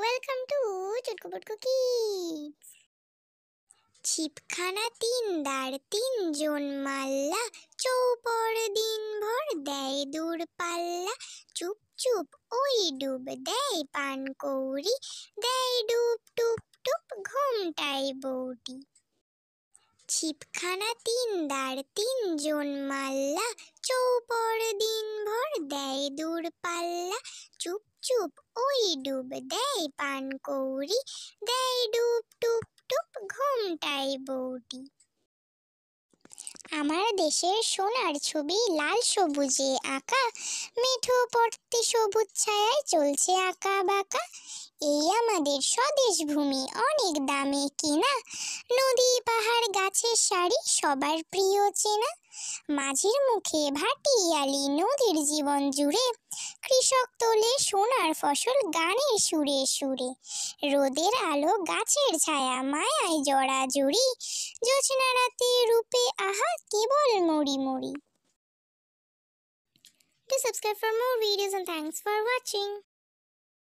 Welcome to Chutku Kids. ছিপখানা তিনদার তিনজন মাল্লা, চৌপর দিন ভর দেয় দূর পাল্লা। চুপ চুপ ওই ডুব দেয় পান কৌড়ি, দেয় ডুব টুপ টুপ ঘুমটাই বৌটি। ছিপখানা তিনদার তিনজন মাল্লা, চৌপর দিন ভর দেয় দূর পাল্লা। চুপ চুপ ওই ডুব দেয় পান কৌড়ি, দেয় ডুব টুপ টুপ ঘুমটাই বৌটি। আমার দেশের সোনার ছবি লাল সবুজে আঁকা, মেঠো পড়তে সবুজ ছায়ায় চলছে আঁকা বাঁকা। এই আমাদের স্বদেশ ভূমি অনেক দামে কিনা, নদী পাহাড় গাছের সারি সবার প্রিয় চেনা। মাঝির মুখে ভাটিয়ালি নদীর জীবন জুড়ে, কৃষক তোলে সোনার ফসল গানের সুরে সুরে। রোদের আলো গাছের ছায়া মায়ায় জড়াজড়ি, জোছনা রাতে রূপে আহা কেবল মরি মরি। Do subscribe for more videos and thanks for watching.